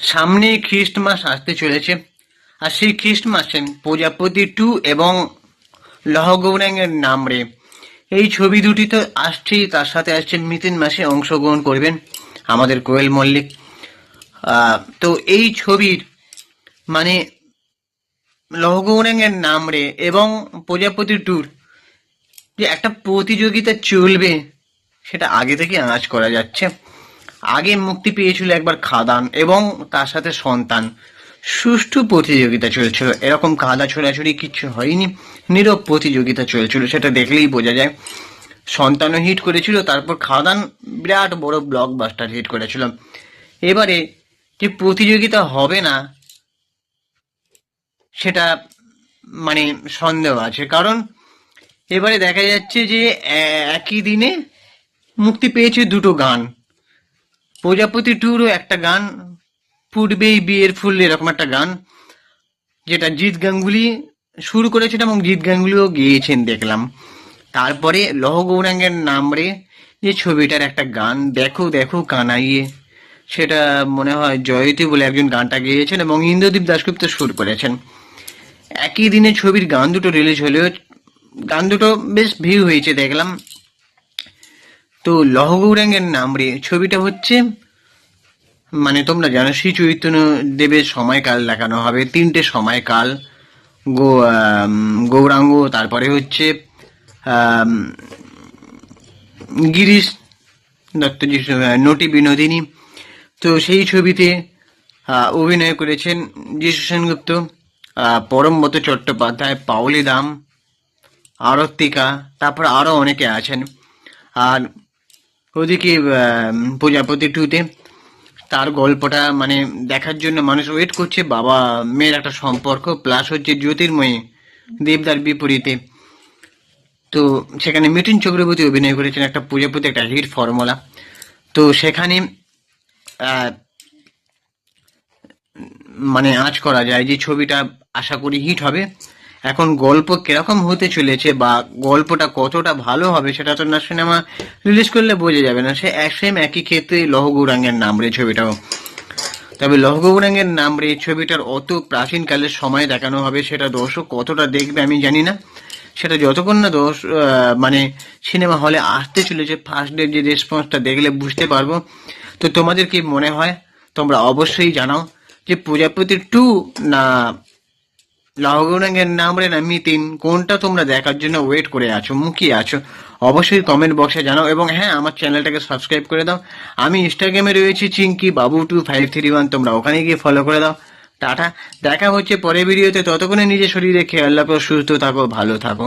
সামনে খ্রিস্টমাস আসতে চলেছে, আর সেই খ্রিস্টমাসে প্রজাপতি 2 এবং লহ গৌরাঙ্গের নাম রে এই ছবি দুটি তো আসছেই, তার সাথে আসছে মিথুন মাসে অংশগ্রহণ করবেন আমাদের কোয়েল মল্লিক। তো এই ছবির মানে লহ গৌরাঙ্গের নাম রে এবং প্রজাপতি 2 যে একটা প্রতিযোগিতা চলবে সেটা আগে থেকে আঁচ করা যাচ্ছে। আগে মুক্তি পেয়েছিল একবার খাদান এবং তার সাথে সন্তান, সুষ্ঠু প্রতিযোগিতা চলছিল, এরকম কাদা ছোড়াছুড়ি কিচ্ছু হয়নি, নীরব প্রতিযোগিতা চলছিল, সেটা দেখলেই বোঝা যায়। সন্তানও হিট করেছিল, তারপর খাদান বিরাট বড় ব্লকবাস্টার হিট করেছিল। এবারে যে প্রতিযোগিতা হবে না সেটা মানে সন্দেহ আছে, কারণ এবারে দেখা যাচ্ছে যে একই দিনে মুক্তি পেয়েছে দুটো গান। প্রজাপতি 2-রও একটা গান, ফুটবেই বিয়ের ফুল, এরকম একটা গান, যেটা জিৎ গাঙ্গুলি শুরু করেছেন এবং জিৎ গাঙ্গুলিও গেয়েছেন দেখলাম। তারপরে লহ গৌরাঙ্গের নাম রে যে ছবিটার একটা গান, দেখো দেখো কানাইয়ে, সেটা মনে হয় জয়তী বলে একজন গানটা গেয়েছেন এবং ইন্দ্রদীপ দাশগুপ্ত সুর করেছেন। একই দিনে ছবির গান দুটো রিলিজ হলেও গান দুটো বেশ ভিউ হয়েছে দেখলাম। তো লহ গৌরাঙ্গের নাম রে ছবিটা হচ্ছে মানে তোমরা জানো শ্রী চৈতন্য দেবের সময়কাল দেখানো হবে, 3টে সময়কাল, গৌরাঙ্গ, তারপরে হচ্ছে গিরিশ দত্তজি, নটি বিনোদিনী। তো সেই ছবিতে অভিনয় করেছেন যিশু সেনগুপ্ত, পরমব্রত চট্টোপাধ্যায়, পাওলি দাম, আরত্তিকা, তারপর আরও অনেকে আছেন। আর ওদিকে প্রজাপতি 2-তে তার গল্পটা মানে দেখার জন্য মানুষ ওয়েট করছে, বাবা মেয়ের একটা সম্পর্ক, প্লাস হচ্ছে জ্যোতির্ময়ী দেবদার বিপরীতে। তো সেখানে মিঠুন চক্রবর্তী অভিনয় করেছেন, একটা প্রজাপতি একটা হিট ফর্মুলা। তো সেখানে মানে আঁচ করা যায় যে ছবিটা আশা করি হিট হবে। এখন গল্প কিরকম হতে চলেছে বা গল্পটা কতটা ভালো হবে সেটা তো না সিনেমা রিলিজ করলে বোঝা যাবে না। সে সেম একই ক্ষেত্রে লহ গৌরাঙ্গের নাম রে ছবিটাও। তবে লহ গৌরাঙ্গের নাম রে ছবিটার অত প্রাচীনকালের সময় দেখানো হবে, সেটা দর্শক কতটা দেখবে আমি জানি না। সেটা যতক্ষণ না মানে সিনেমা হলে আসতে চলেছে ফার্স্ট ডে যে রেসপন্সটা দেখলে বুঝতে পারবো। তো তোমাদের কি মনে হয় তোমরা অবশ্যই জানাও যে প্রজাপতি 2 না লহ গৌরাঙ্গের নাম রে না মিতিন, কোনটা তোমরা দেখার জন্য ওয়েট করে আছো, মুখিয়ে আছো, অবশ্যই কমেন্ট বক্সে জানাও। এবং হ্যাঁ, আমার চ্যানেলটাকে সাবস্ক্রাইব করে দাও। আমি ইনস্টাগ্রামে রয়েছি চিঙ্কি বাবু 2531, তোমরা ওখানে গিয়ে ফলো করে দাও। টাটা, দেখা হচ্ছে পরের ভিডিওতে, ততক্ষণে নিজের শরীরে খেয়াল রাখো, সুস্থ থাকো, ভালো থাকো।